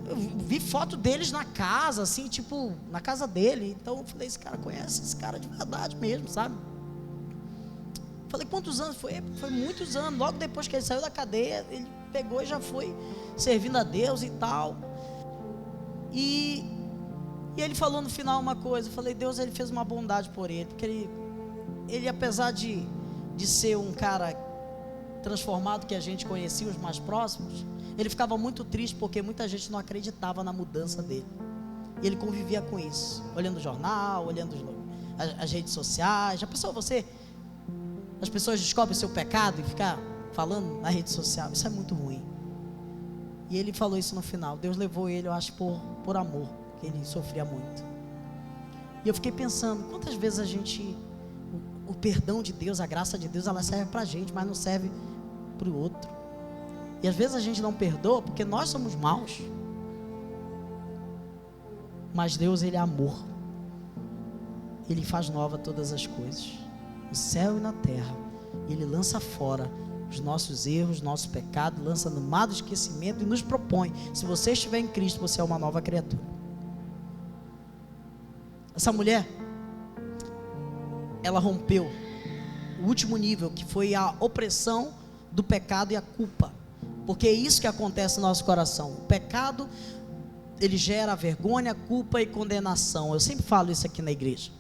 Eu vi foto deles na casa, assim, tipo, na casa dele. Então eu falei, esse cara conhece esse cara de verdade mesmo, sabe? Falei, quantos anos? Foi muitos anos. Logo depois que ele saiu da cadeia, ele pegou e já foi servindo a Deus e tal. E ele falou no final uma coisa. Eu falei, Deus, ele fez uma bondade por ele, porque ele apesar de ser um cara transformado que a gente conhecia, os mais próximos, ele ficava muito triste porque muita gente não acreditava na mudança dele. E ele convivia com isso, olhando o jornal, olhando as redes sociais. Já pensou você? As pessoas descobrem seu pecado e ficam falando na rede social. Isso é muito ruim. E ele falou isso no final. Deus levou ele, eu acho, por amor, que ele sofria muito. E eu fiquei pensando, quantas vezes a gente, o perdão de Deus, a graça de Deus, ela serve pra gente, mas não serve pro outro. E às vezes a gente não perdoa porque nós somos maus. Mas Deus, ele é amor. Ele faz nova todas as coisas, no céu e na terra. Ele lança fora os nossos erros, nosso pecado, lança no mar do esquecimento e nos propõe: se você estiver em Cristo, você é uma nova criatura. Essa mulher, ela rompeu o último nível, que foi a opressão do pecado e a culpa, porque é isso que acontece no nosso coração. O pecado, ele gera vergonha, culpa e condenação. Eu sempre falo isso aqui na igreja.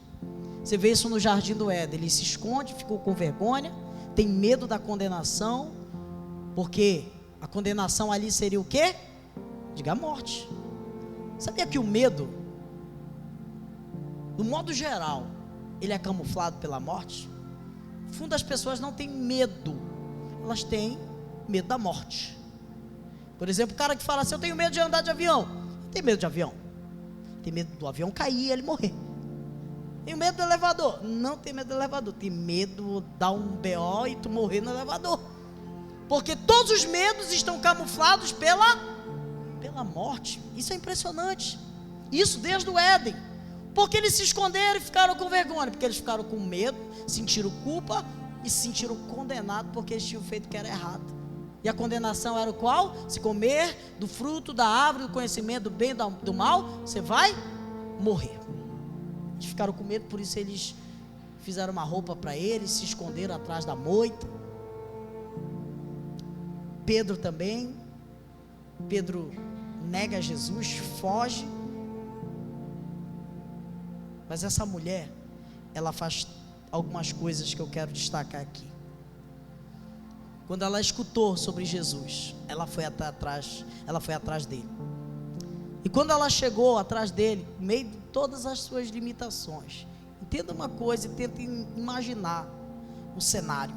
Você vê isso no Jardim do Éden. Ele se esconde, ficou com vergonha, tem medo da condenação, porque a condenação ali seria o quê? Diga, a morte. Sabia que o medo, do modo geral, ele é camuflado pela morte? No fundo, as pessoas não têm medo, elas têm medo da morte. Por exemplo, o cara que fala assim: eu tenho medo de andar de avião. Não tem medo de avião, tem medo do avião cair e ele morrer. Tenho medo do elevador. Não tem medo do elevador, tem medo de dar um BO e tu morrer no elevador. Porque todos os medos estão camuflados pela morte. Isso é impressionante. Isso desde o Éden. Porque eles se esconderam e ficaram com vergonha? Porque eles ficaram com medo, sentiram culpa e se sentiram condenados porque eles tinham feito o que era errado. E a condenação era o qual? Se comer do fruto da árvore do conhecimento do bem e do mal, você vai morrer. Eles ficaram com medo, por isso eles fizeram uma roupa para eles, se esconderam atrás da moita. Pedro também. Pedro nega Jesus, foge. Mas essa mulher, ela faz algumas coisas que eu quero destacar aqui. Quando ela escutou sobre Jesus, ela foi atrás dele. E quando ela chegou atrás dele, no meio de todas as suas limitações, entenda uma coisa e tenta imaginar um cenário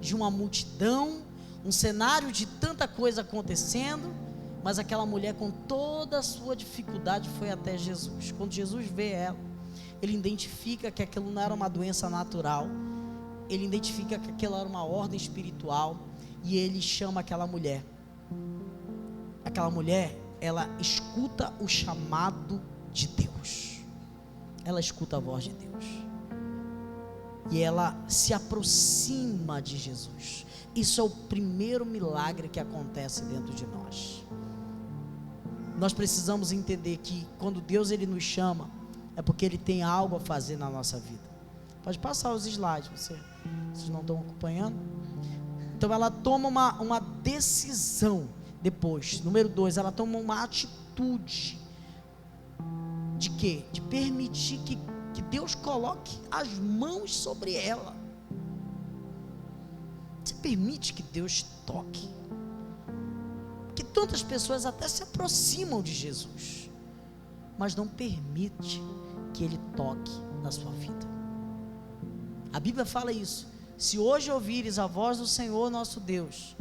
de uma multidão, um cenário de tanta coisa acontecendo, mas aquela mulher, com toda a sua dificuldade, foi até Jesus. Quando Jesus vê ela, ele identifica que aquilo não era uma doença natural, ele identifica que aquilo era uma ordem espiritual, e ele chama aquela mulher. Aquela mulher, ela escuta o chamado de Deus, ela escuta a voz de Deus, e ela se aproxima de Jesus. Isso é o primeiro milagre que acontece dentro de nós. Nós precisamos entender que quando Deus, ele nos chama, é porque ele tem algo a fazer na nossa vida. Pode passar os slides, vocês não estão acompanhando? Então ela toma uma decisão. Depois, número 2, ela toma uma atitude de quê? De permitir que Deus coloque as mãos sobre ela. Você permite que Deus toque? Porque Tantas pessoas até se aproximam de Jesus, mas não permite que Ele toque na sua vida. A Bíblia fala isso: se hoje ouvires a voz do Senhor nosso Deus,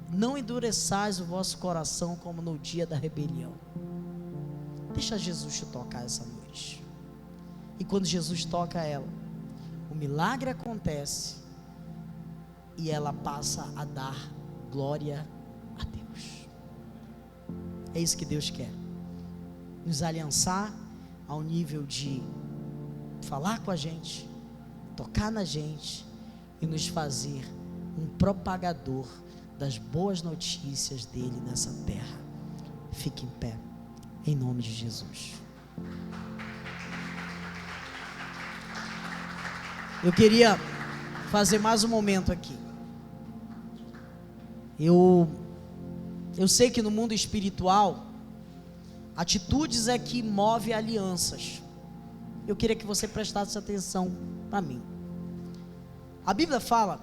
não endureçais o vosso coração como no dia da rebelião. Deixa Jesus te tocar essa noite. E quando Jesus toca ela, o milagre acontece e ela passa a dar glória a Deus. É isso que Deus quer, nos aliançar ao nível de falar com a gente, tocar na gente e nos fazer um propagador das boas notícias dele nessa terra. Fique em pé, em nome de Jesus. Eu queria fazer mais um momento aqui. Eu sei que no mundo espiritual, atitudes é que move alianças. Eu queria que você prestasse atenção para mim. A Bíblia fala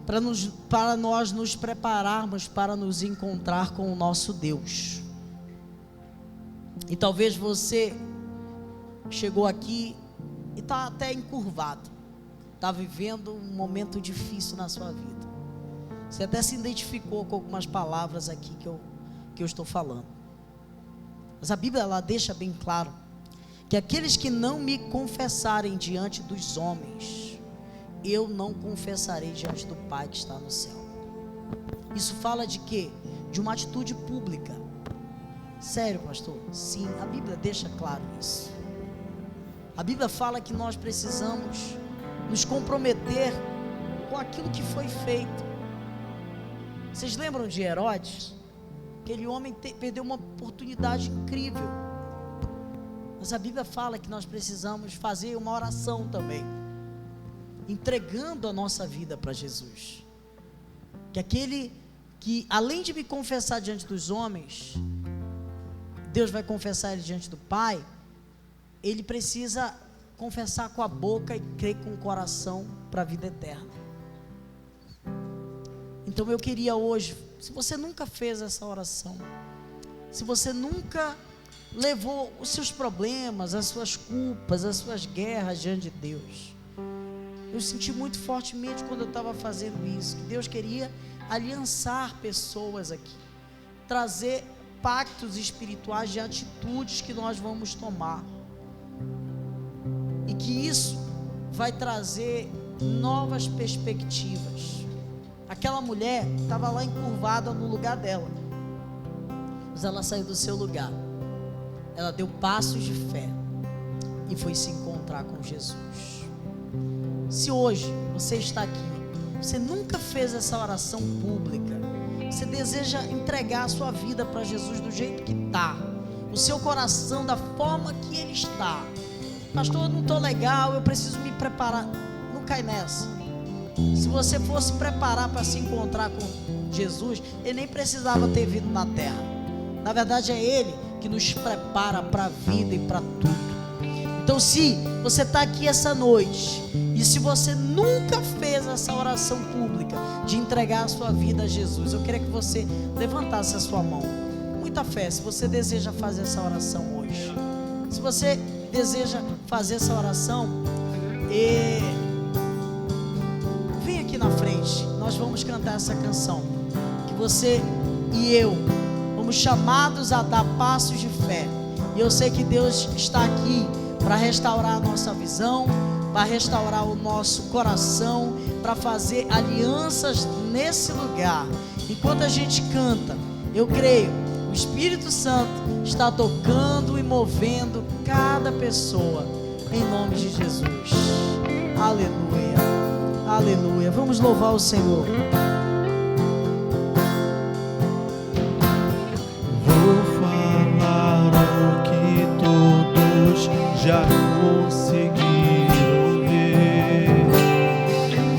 para nós nos prepararmos para nos encontrar com o nosso Deus. E talvez você chegou aqui e está até encurvado, está vivendo um momento difícil na sua vida. Você até se identificou com algumas palavras aqui que eu estou falando. Mas a Bíblia, ela deixa bem claro que aqueles que não me confessarem diante dos homens, eu não confessarei diante do Pai que está no céu. Isso fala de quê? De uma atitude pública. Sério, pastor? Sim, a Bíblia deixa claro isso. A Bíblia fala que nós precisamos nos comprometer com aquilo que foi feito. Vocês lembram de Herodes? Aquele homem perdeu uma oportunidade incrível. Mas a Bíblia fala que nós precisamos fazer uma oração também, entregando a nossa vida para Jesus. Que aquele que, além de me confessar diante dos homens, Deus vai confessar ele diante do Pai. Ele precisa confessar com a boca e crer com o coração para a vida eterna. Então eu queria hoje, se você nunca fez essa oração, se você nunca levou os seus problemas, as suas culpas, as suas guerras diante de Deus, eu senti muito fortemente quando eu estava fazendo isso, que Deus queria aliançar pessoas aqui, trazer pactos espirituais de atitudes que nós vamos tomar, e que isso vai trazer novas perspectivas. Aquela mulher estava lá encurvada no lugar dela, mas ela saiu do seu lugar, ela deu passos de fé e foi se encontrar com Jesus. Se hoje você está aqui, você nunca fez essa oração pública, você deseja entregar a sua vida para Jesus do jeito que está, o seu coração da forma que ele está. Pastor, eu não estou legal, eu preciso me preparar. Não cai nessa. Se você fosse preparar para se encontrar com Jesus, ele nem precisava ter vindo na terra. Na verdade é ele que nos prepara para a vida e para tudo. Então, se você está aqui essa noite e se você nunca fez essa oração pública de entregar a sua vida a Jesus, eu queria que você levantasse a sua mão. Muita fé, se você deseja fazer essa oração hoje. Se você deseja fazer essa oração, vem aqui na frente, nós vamos cantar essa canção, que você e eu fomos chamados a dar passos de fé, e eu sei que Deus está aqui para restaurar a nossa visão, para restaurar o nosso coração, para fazer alianças nesse lugar. Enquanto a gente canta, eu creio, o Espírito Santo está tocando e movendo cada pessoa, em nome de Jesus. Aleluia, aleluia. Vamos louvar o Senhor. Vou falar o que todos já conseguiram ver,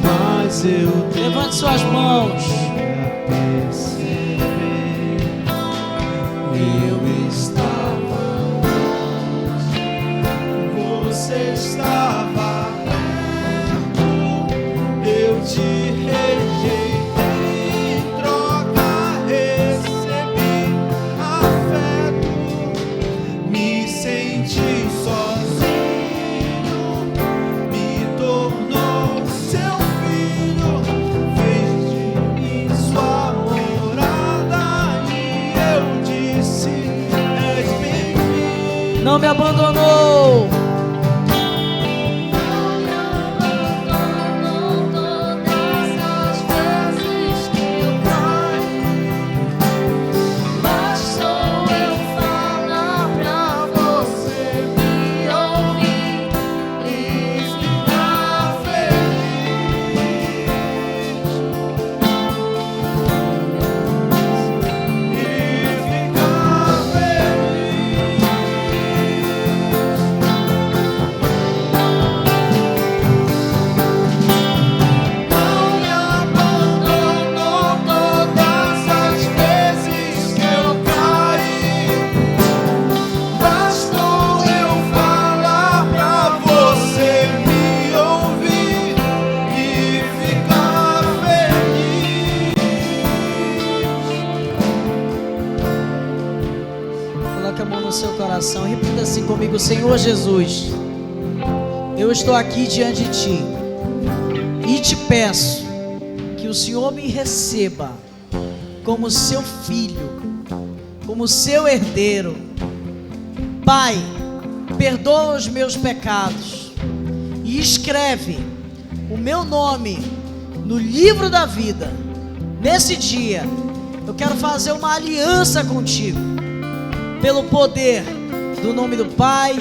mas eu Levante suas mãos. Eu estava longe, você estava perto, eu te rejeitei. não me abandonou. Repita assim comigo: Senhor Jesus, eu estou aqui diante de Ti e te peço que o Senhor me receba como seu filho, como seu herdeiro. Pai, perdoa os meus pecados e escreve o meu nome no livro da vida. Nesse dia eu quero fazer uma aliança contigo, pelo poder do nome do Pai,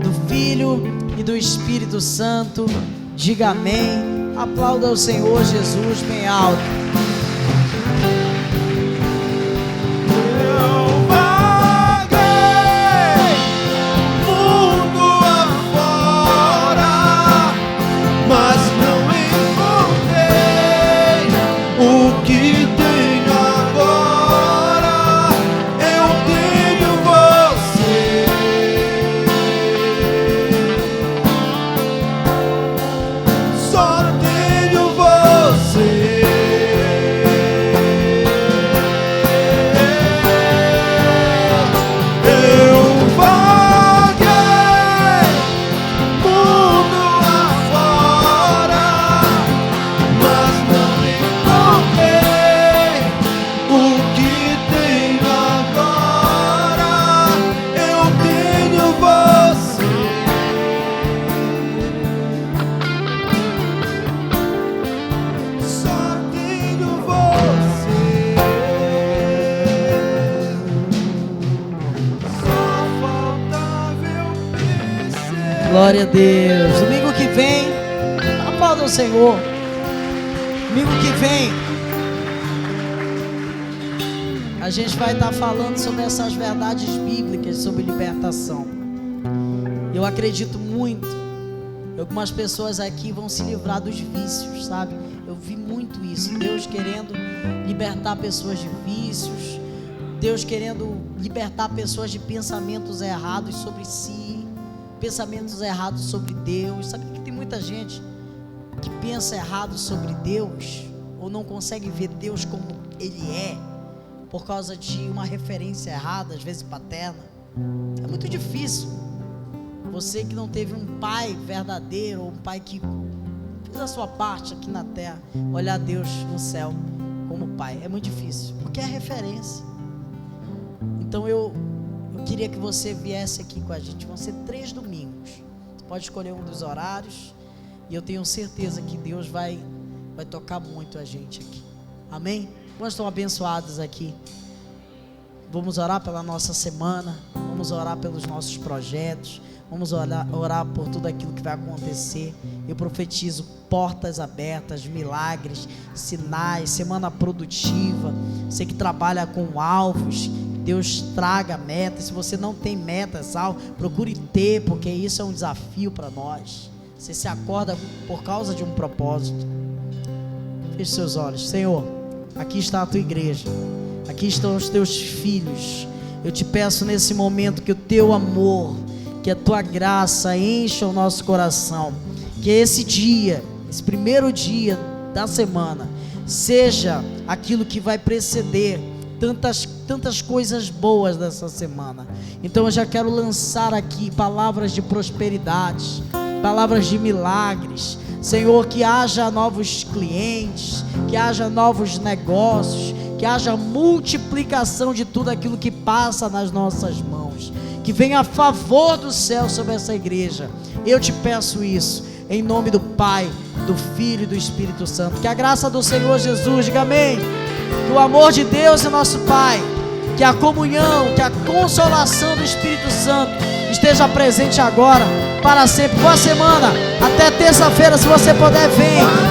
do Filho e do Espírito Santo. Diga amém. Aplauda o Senhor Jesus bem alto. Glória a Deus. Domingo que vem, aplauda o Senhor. Domingo que vem a gente vai estar falando sobre essas verdades bíblicas sobre libertação. Eu acredito muito que algumas pessoas aqui vão se livrar dos vícios, sabe? Eu vi muito isso, Deus querendo libertar pessoas de vícios, Deus querendo libertar pessoas de pensamentos errados sobre si, pensamentos errados sobre Deus. Sabe que tem muita gente que pensa errado sobre Deus, ou não consegue ver Deus como Ele é, por causa de uma referência errada, às vezes paterna. É muito difícil você que não teve um pai verdadeiro, ou um pai que fez a sua parte aqui na terra, olhar Deus no céu como pai. É muito difícil, porque é referência. Então eu queria que você viesse aqui com a gente. Vão ser 3 domingos. Você pode escolher um dos horários, e eu tenho certeza que Deus vai tocar muito a gente aqui. Amém? Quantos estão abençoados aqui? Vamos orar pela nossa semana, vamos orar pelos nossos projetos, vamos orar por tudo aquilo que vai acontecer. Eu profetizo portas abertas, milagres, sinais, semana produtiva. Você que trabalha com alvos, Deus traga metas. Se você não tem metas, procure ter, porque isso é um desafio para nós. Você se acorda por causa de um propósito. Feche seus olhos. Senhor, aqui está a tua igreja, aqui estão os teus filhos. Eu te peço nesse momento que o teu amor, que a tua graça encha o nosso coração, que esse dia, esse primeiro dia da semana, seja aquilo que vai preceder tantas coisas boas dessa semana. Então eu já quero lançar aqui palavras de prosperidade, palavras de milagres. Senhor, que haja novos clientes, que haja novos negócios, que haja multiplicação de tudo aquilo que passa nas nossas mãos, que venha a favor do céu sobre essa igreja. Eu te peço isso, em nome do Pai, do Filho e do Espírito Santo. Que a graça do Senhor Jesus, diga amém. Que o amor de Deus é nosso Pai, que a comunhão, que a consolação do Espírito Santo esteja presente agora, para sempre. Boa semana, até terça-feira, se você puder, vem.